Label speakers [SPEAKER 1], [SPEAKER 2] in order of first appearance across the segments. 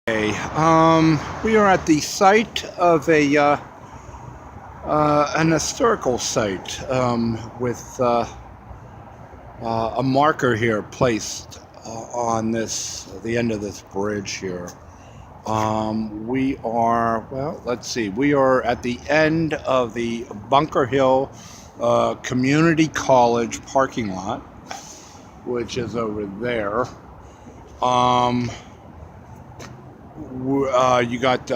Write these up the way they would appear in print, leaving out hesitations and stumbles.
[SPEAKER 1] We are at the site of an historical site with a marker here placed on the end of this bridge here. We are, well, let's see, we are at the end of the Bunker Hill Community College parking lot, which is over there. You got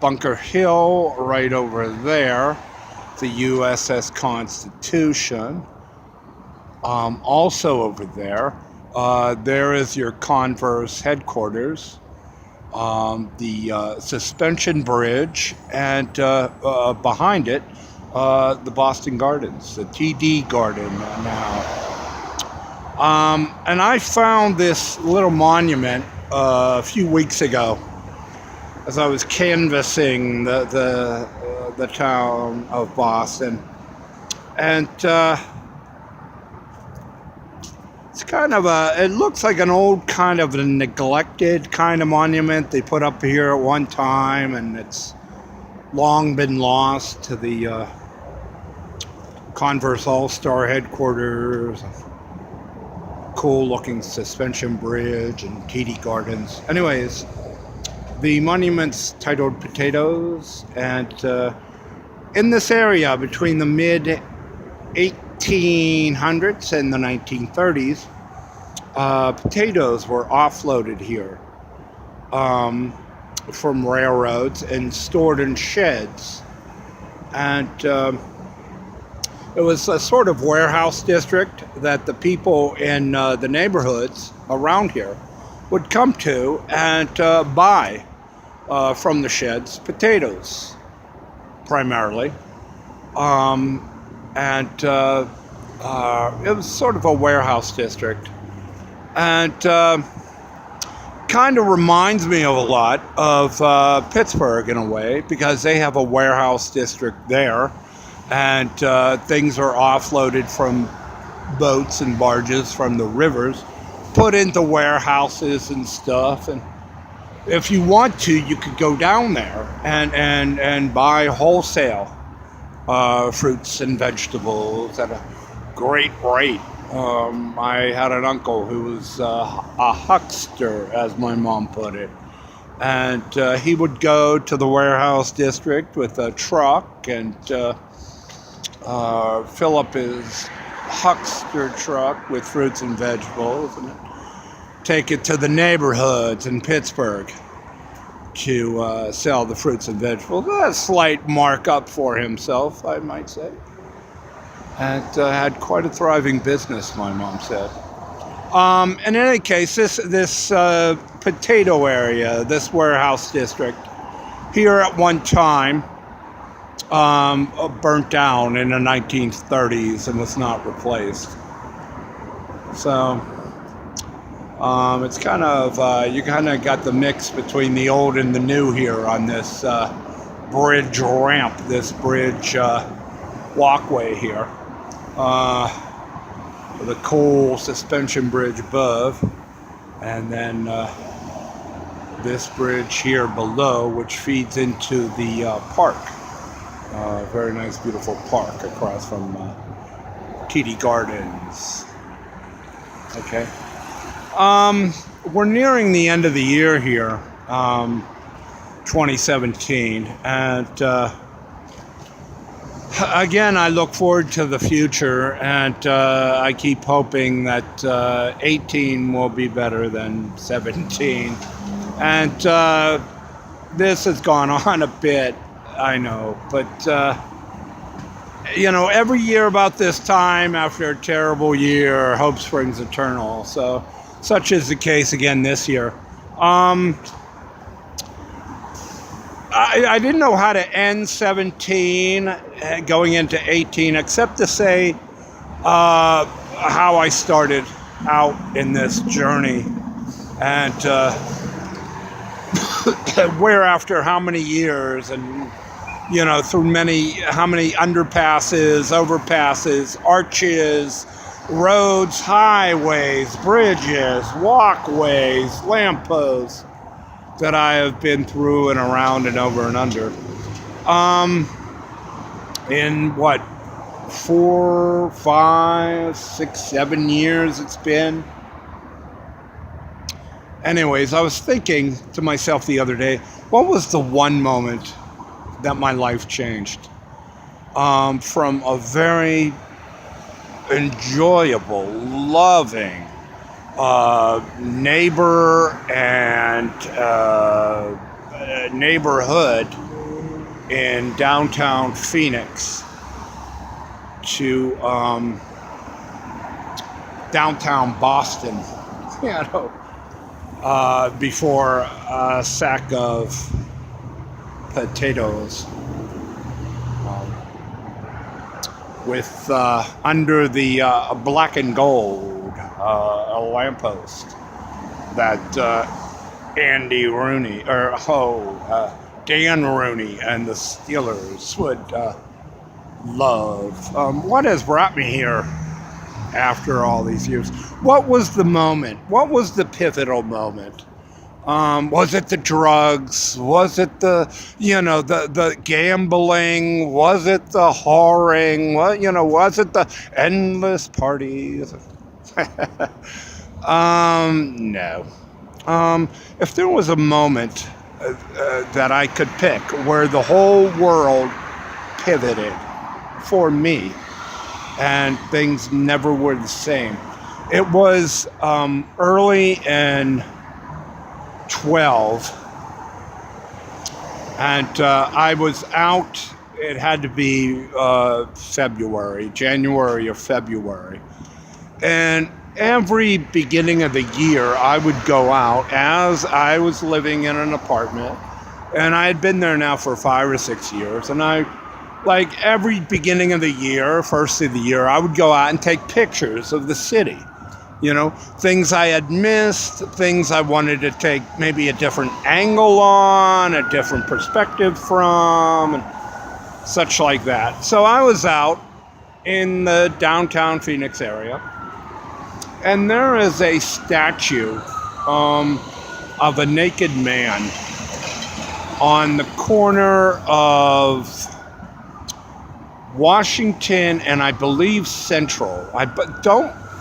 [SPEAKER 1] Bunker Hill right over there, the USS Constitution. Also over there, there is your Converse headquarters, the Suspension Bridge, and behind it, the Boston Gardens, the TD Garden now. And I found this little monument a few weeks ago as I was canvassing the town of Boston, and it's kind of it looks like an old kind of a neglected kind of monument they put up here at one time, and it's long been lost to the Converse All-Star headquarters. Cool looking Suspension Bridge and TD Gardens. Anyways, the monument's titled Potatoes, and in this area between the mid 1800s and the 1930s, potatoes were offloaded here from railroads and stored in sheds, and it was a sort of warehouse district that the people in the neighborhoods around here would come to and buy from the sheds potatoes, primarily. And it was sort of a warehouse district. And kind of reminds me of a lot of Pittsburgh in a way, because they have a warehouse district there. And things are offloaded from boats and barges from the rivers, put into warehouses and stuff. And if you want to, you could go down there and buy wholesale fruits and vegetables at a great rate. I had an uncle who was a huckster, as my mom put it. And he would go to the warehouse district with a truck and fill up his huckster truck with fruits and vegetables and take it to the neighborhoods in Pittsburgh to sell the fruits and vegetables. A slight markup for himself, I might say. And had quite a thriving business, my mom said. In any case, this potato area, this warehouse district, here at one time, burnt down in the 1930s and was not replaced. So it's kind of you kind of got the mix between the old and the new here on this bridge ramp, this bridge walkway here, with a cool suspension bridge above, and then this bridge here below, which feeds into the park. Very nice, beautiful park across from TD Gardens. Okay. We're nearing the end of the year here, 2017, and again, I look forward to the future, and I keep hoping that 18 will be better than 17. And this has gone on a bit, I know, but every year about this time, after a terrible year, hope springs eternal. So such is the case again this year. I didn't know how to end 17 going into 18, except to say how I started out in this journey, and where after how many years, and through how many underpasses, overpasses, arches, roads, highways, bridges, walkways, lampposts, that I have been through and around and over and under. In what, 4, 5, 6, 7 years it's been. Anyways, I was thinking to myself the other day, what was the one moment that my life changed? From a very enjoyable, loving neighbor and neighborhood in downtown Phoenix to downtown Boston, before a sack of potatoes, with under the black and gold a lamppost that Dan Rooney and the Steelers would love. What has brought me here after all these years? What was the moment? What was the pivotal moment? Was it the drugs? Was it the gambling? Was it the whoring? Was it the endless parties? No. If there was a moment that I could pick where the whole world pivoted for me and things never were the same, it was early in 12, and I was out. It had to be January or February, and every beginning of the year I would go out, as I was living in an apartment, and I had been there now for 5 or 6 years, and like every beginning of the year, first of the year, I would go out and take pictures of the city. Things I had missed, things I wanted to take maybe a different angle on, a different perspective from, and such like that. So I was out in the downtown Phoenix area, and there is a statue of a naked man on the corner of Washington and I believe Central.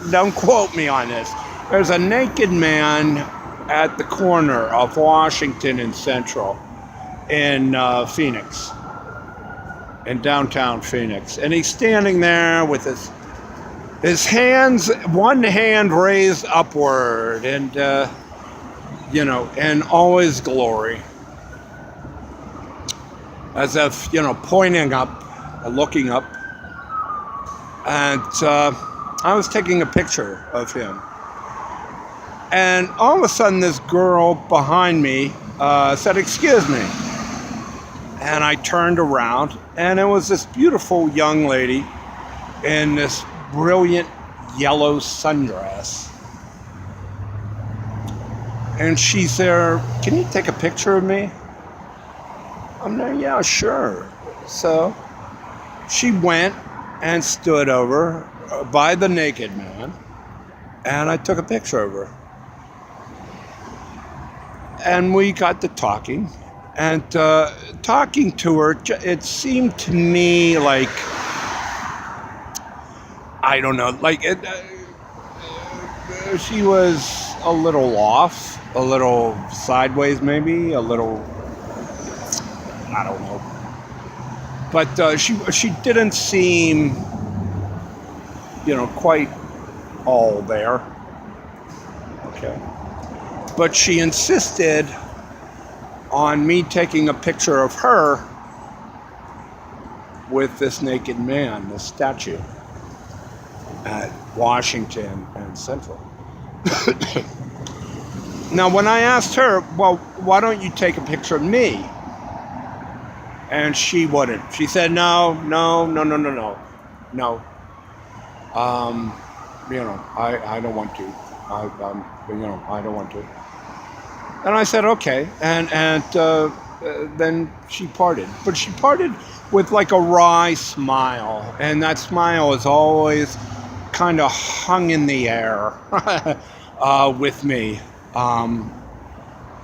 [SPEAKER 1] Don't quote me on this. There's a naked man at the corner of Washington and Central in Phoenix, in downtown Phoenix. And he's standing there with his hands, one hand raised upward, and, in all his glory. As if, pointing up, looking up. And I was taking a picture of him. And all of a sudden, this girl behind me said, "Excuse me." And I turned around, and it was this beautiful young lady in this brilliant yellow sundress. And she said, "Can you take a picture of me?" I'm like, "Yeah, sure." So she went and stood over by the naked man, and I took a picture of her. And we got to talking, and talking to her, it seemed to me like, I don't know, like she was a little off, a little sideways maybe, a little, I don't know. But she didn't seem, quite all there. Okay. But she insisted on me taking a picture of her with this naked man, this statue, at Washington and Central. Now, when I asked her, well, why don't you take a picture of me? And she wouldn't. She said, no. I don't want to. I don't want to. And I said, okay. And then she parted. But she parted with like a wry smile. And that smile is always kind of hung in the air with me.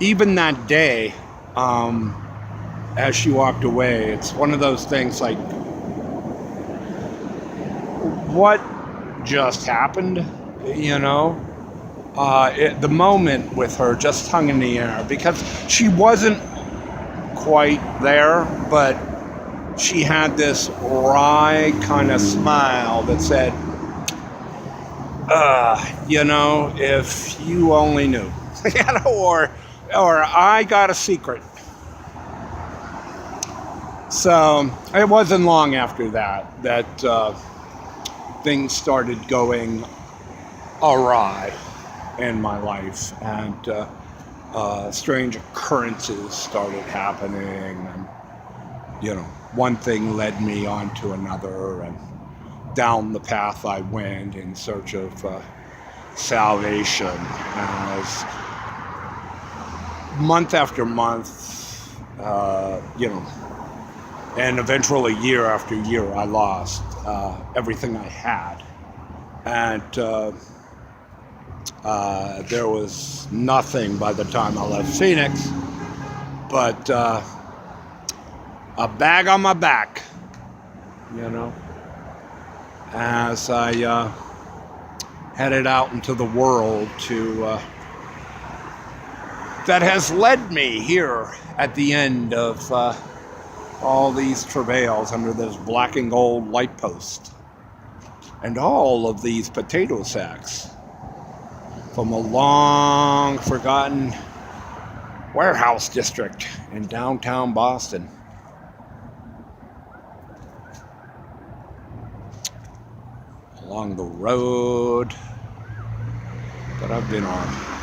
[SPEAKER 1] even that day, as she walked away, it's one of those things like, what just happened? You know, the moment with her just hung in the air because she wasn't quite there, but she had this wry kind of smile that said, if you only knew, or I got a secret. So it wasn't long after that things started going awry in my life, and strange occurrences started happening, and one thing led me on to another, and down the path I went in search of salvation. As month after month, and eventually year after year, I lost everything I had, and there was nothing by the time I left Phoenix but a bag on my back, as I headed out into the world that has led me here at the end of all these travails under this black and gold light post and all of these potato sacks from a long forgotten warehouse district in downtown Boston. Along the road that I've been on.